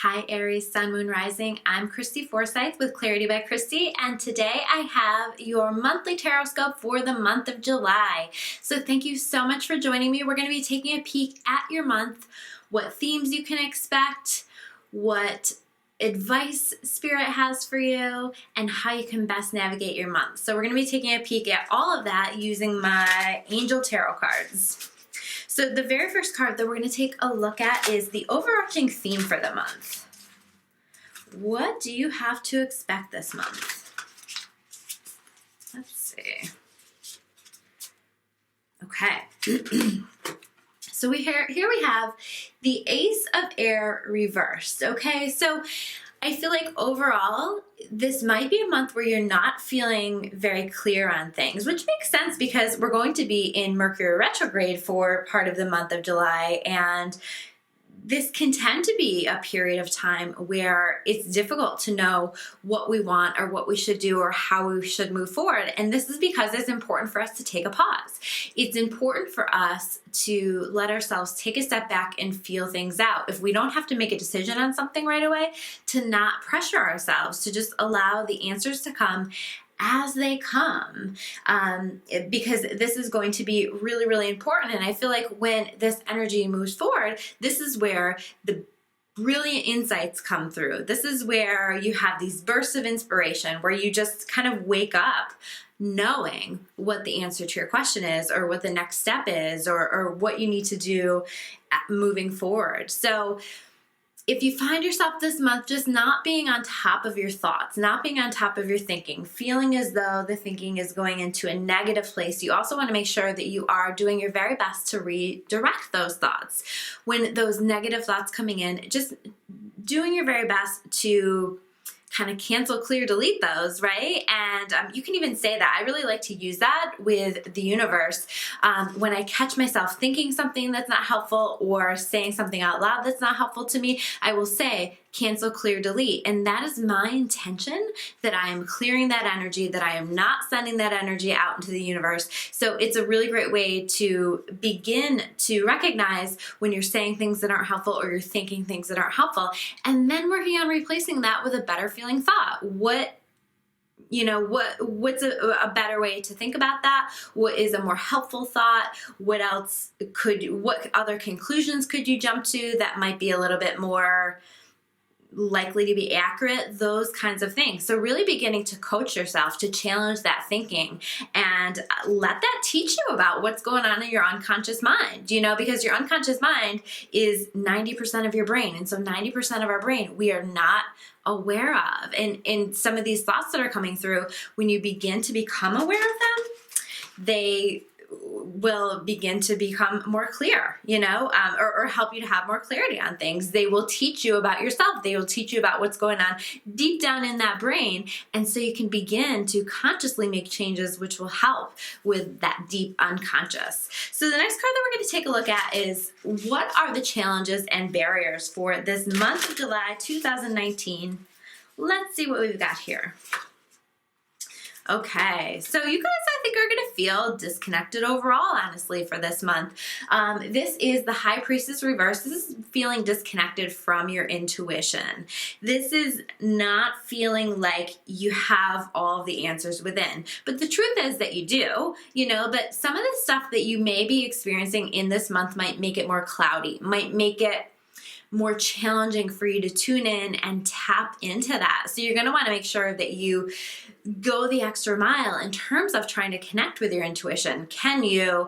Hi Aries, Sun, Moon, Rising. I'm Christy Forsyth with Clarity by Christy, and today I have your monthly Taroscope for the month of July. So thank you so much for joining me. We're going to be taking a peek at your month, what themes you can expect, what advice Spirit has for you, and how you can best navigate your month. So we're going to be taking a peek at all of that using my Angel Tarot cards. So the very first card that we're going to take a look at is the overarching theme for the month. What do you have to expect this month? Let's see. Okay. So here we have the Ace of Air reversed. Okay, so I feel like overall, this might be a month where you're not feeling very clear on things, which makes sense because we're going to be in Mercury retrograde for part of the month of July, and this can tend to be a period of time where it's difficult to know what we want or what we should do or how we should move forward. And this is because it's important for us to take a pause. It's important for us to let ourselves take a step back and feel things out. If we don't have to make a decision on something right away, to not pressure ourselves, to just allow the answers to come as they come, because this is going to be really, really important. And I feel like when this energy moves forward, this is where the brilliant insights come through. This is where you have these bursts of inspiration where you just kind of wake up knowing what the answer to your question is, or what the next step is, or what you need to do moving forward. So if you find yourself this month just not being on top of your thoughts, not being on top of your thinking, feeling as though the thinking is going into a negative place, you also want to make sure that you are doing your very best to redirect those thoughts. When those negative thoughts coming in, just doing your very best to kind of cancel, clear, delete those, right? And you can even say that. I really like to use that with the universe. When I catch myself thinking something that's not helpful or saying something out loud that's not helpful to me, I will say, cancel, clear, delete. And that is my intention, that I am clearing that energy, that I am not sending that energy out into the universe. So it's a really great way to begin to recognize when you're saying things that aren't helpful or you're thinking things that aren't helpful, and then working on replacing that with a better feeling thought. What's a better way to think about that? What is a more helpful thought? What other conclusions could you jump to that might be a little bit more likely to be accurate? Those kinds of things. So really beginning to coach yourself to challenge that thinking and let that teach you about what's going on in your unconscious mind, because your unconscious mind is 90% of your brain. And so 90% of our brain, we are not aware of. And some of these thoughts that are coming through, when you begin to become aware of them, they will begin to become more clear, or help you to have more clarity on things. They will teach you about yourself. They will teach you about what's going on deep down in that brain. And so you can begin to consciously make changes, which will help with that deep unconscious. So the next card that we're going to take a look at is, what are the challenges and barriers for this month of July 2019? Let's see what we've got here. Okay, so you guys, I think, are going to feel disconnected overall, honestly, for this month. This is the High Priestess reverse. This is feeling disconnected from your intuition. This is not feeling like you have all of the answers within. But the truth is that you do, but some of the stuff that you may be experiencing in this month might make it more cloudy, might make it more challenging for you to tune in and tap into that. So you're going to want to make sure that you go the extra mile in terms of trying to connect with your intuition. Can you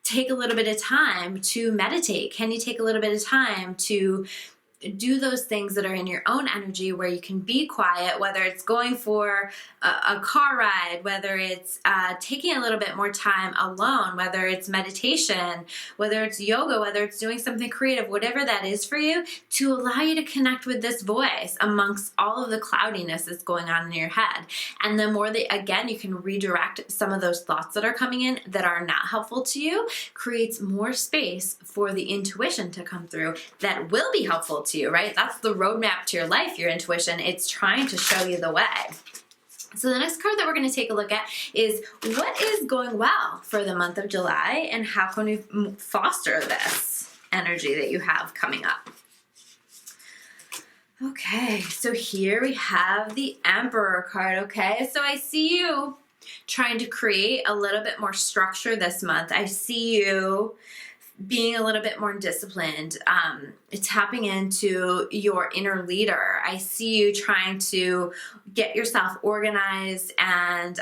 take a little bit of time to meditate? Can you take a little bit of time to do those things that are in your own energy, where you can be quiet, whether it's going for a car ride, whether it's taking a little bit more time alone, whether it's meditation, whether it's yoga, whether it's doing something creative, whatever that is for you, to allow you to connect with this voice amongst all of the cloudiness that's going on in your head. And the more that, again, you can redirect some of those thoughts that are coming in that are not helpful to you, creates more space for the intuition to come through that will be helpful to you, right? That's the roadmap to your life, your intuition. It's trying to show you the way. So the next card that we're going to take a look at is, what is going well for the month of July, and how can we foster this energy that you have coming up? Okay, so here we have the Emperor card, okay? So I see you trying to create a little bit more structure this month. I see you being a little bit more disciplined, tapping into your inner leader. I see you trying to get yourself organized and,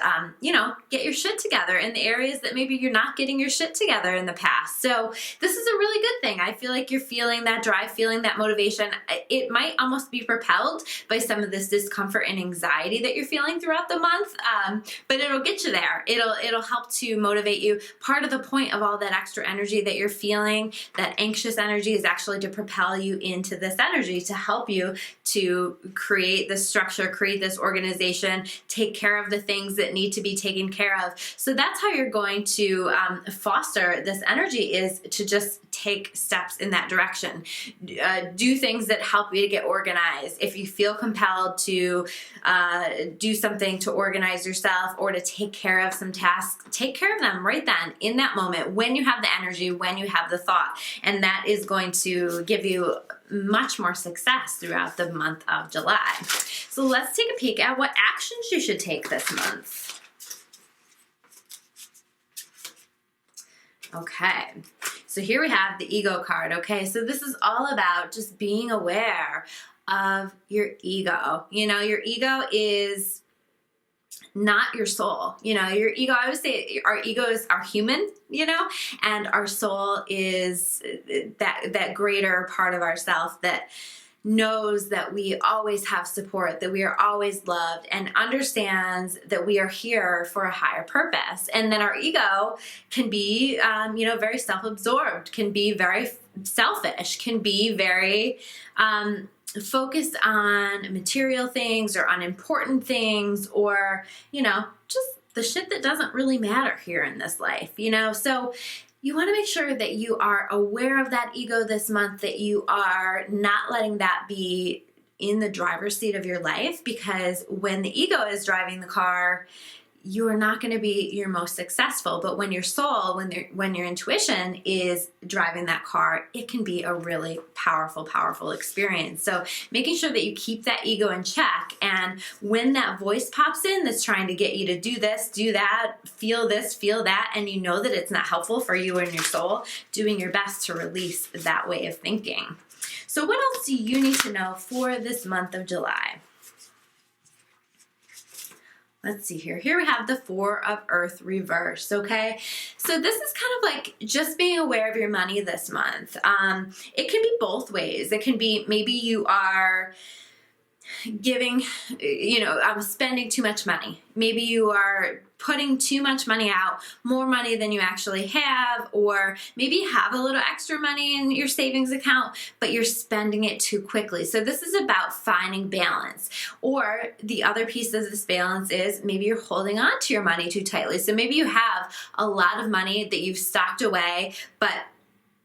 get your shit together in the areas that maybe you're not getting your shit together in the past. So this is a really good thing. I feel like you're feeling that drive, feeling that motivation. It might almost be propelled by some of this discomfort and anxiety that you're feeling throughout the month, but it'll get you there. It'll help to motivate you. Part of the point of all that extra energy that you're feeling, that anxious energy, is actually to propel you into this energy, to help you to create this structure, create this organization, take care of the things that need to be taken care of. So that's how you're going to foster this energy, is to just take steps in that direction. Do things that help you to get organized. If you feel compelled to do something to organize yourself or to take care of some tasks, take care of them right then, in that moment, when you have the energy, when you have the thought. And that is going to give you much more success throughout the month of July. So let's take a peek at what actions you should take this month. Okay, so here we have the ego card. Okay, so this is all about just being aware of your ego. Your ego is not your soul. Your ego, I would say our egos are human, and our soul is that greater part of ourself that knows that we always have support, that we are always loved, and understands that we are here for a higher purpose. And then our ego can be, very self-absorbed, can be very selfish, can be very focused on material things or unimportant things, or, just the shit that doesn't really matter here in this life, So you want to make sure that you are aware of that ego this month, that you are not letting that be in the driver's seat of your life, because when the ego is driving the car, you are not going to be your most successful. But when your soul, when your intuition is driving that car, it can be a really powerful, powerful experience. So making sure that you keep that ego in check. And when that voice pops in that's trying to get you to do this, do that, feel this, feel that, and you know that it's not helpful for you and your soul, doing your best to release that way of thinking. So what else do you need to know for this month of July? Let's see here. Here we have the Four of Earth reversed, okay? So this is kind of like just being aware of your money this month. It can be both ways. It can be maybe you are giving, spending too much money. Maybe you are putting too much money out, more money than you actually have, or maybe you have a little extra money in your savings account, but you're spending it too quickly. So this is about finding balance. Or the other piece of this balance is maybe you're holding on to your money too tightly. So maybe you have a lot of money that you've stocked away, but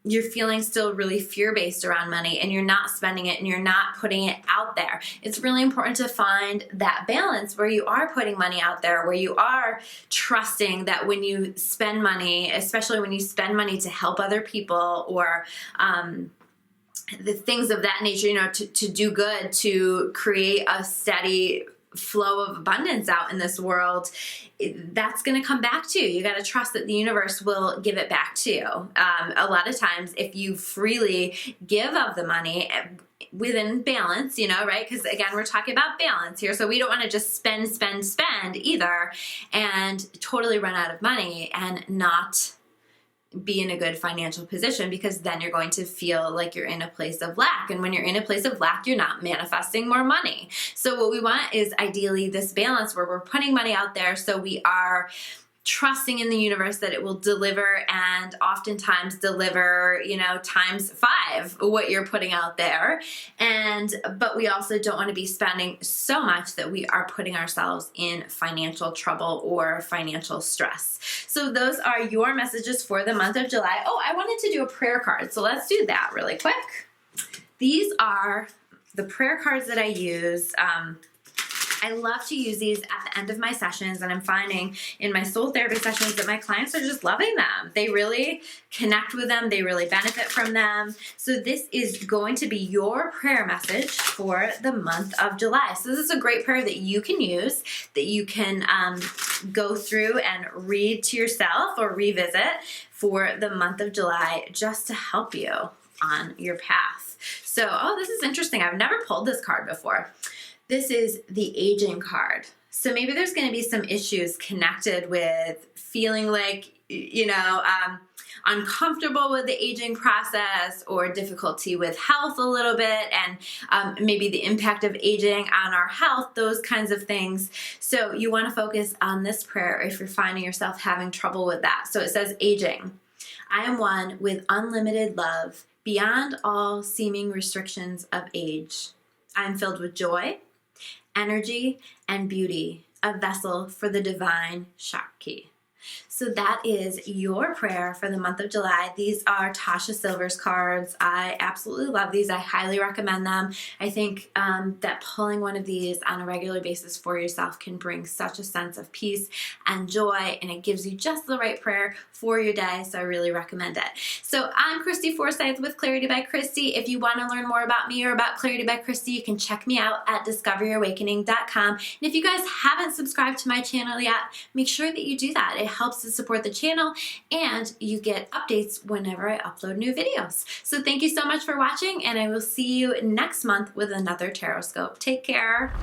you're feeling still really fear-based around money, and you're not spending it and you're not putting it out there. It's really important to find that balance where you are putting money out there, where you are trusting that when you spend money, especially when you spend money to help other people, or the things of that nature, to do good, to create a steady flow of abundance out in this world, that's going to come back to you. You got to trust that the universe will give it back to you. A lot of times, if you freely give of the money within balance, right? Because again, we're talking about balance here. So we don't want to just spend either and totally run out of money and not be in a good financial position, because then you're going to feel like you're in a place of lack. And when you're in a place of lack, you're not manifesting more money. So what we want is ideally this balance where we're putting money out there, so we are trusting in the universe that it will deliver, and oftentimes deliver, times 5 what you're putting out there. But we also don't want to be spending so much that we are putting ourselves in financial trouble or financial stress. So those are your messages for the month of July. Oh, I wanted to do a prayer card. So let's do that really quick. These are the prayer cards that I use. I love to use these at the end of my sessions, and I'm finding in my soul therapy sessions that my clients are just loving them. They really connect with them. They really benefit from them. So this is going to be your prayer message for the month of July. So this is a great prayer that you can use, that you can go through and read to yourself or revisit for the month of July, just to help you on your path. So, oh, this is interesting. I've never pulled this card before. This is the aging card. So maybe there's going to be some issues connected with feeling like, uncomfortable with the aging process, or difficulty with health a little bit, and maybe the impact of aging on our health, those kinds of things. So you want to focus on this prayer if you're finding yourself having trouble with that. So it says, aging. I am one with unlimited love beyond all seeming restrictions of age. I am filled with joy, energy, and beauty, a vessel for the divine Shakti. So that is your prayer for the month of July. These are Tasha Silver's cards. I absolutely love these. I highly recommend them. I think that pulling one of these on a regular basis for yourself can bring such a sense of peace and joy, and it gives you just the right prayer for your day, so I really recommend it. So I'm Christy Forsyth with Clarity by Christy. If you want to learn more about me or about Clarity by Christy, you can check me out at discoveryourawakening.com. And if you guys haven't subscribed to my channel yet, make sure that you do that. It helps to support the channel, and you get updates whenever I upload new videos. So thank you so much for watching, and I will see you next month with another Taroscope. Take care.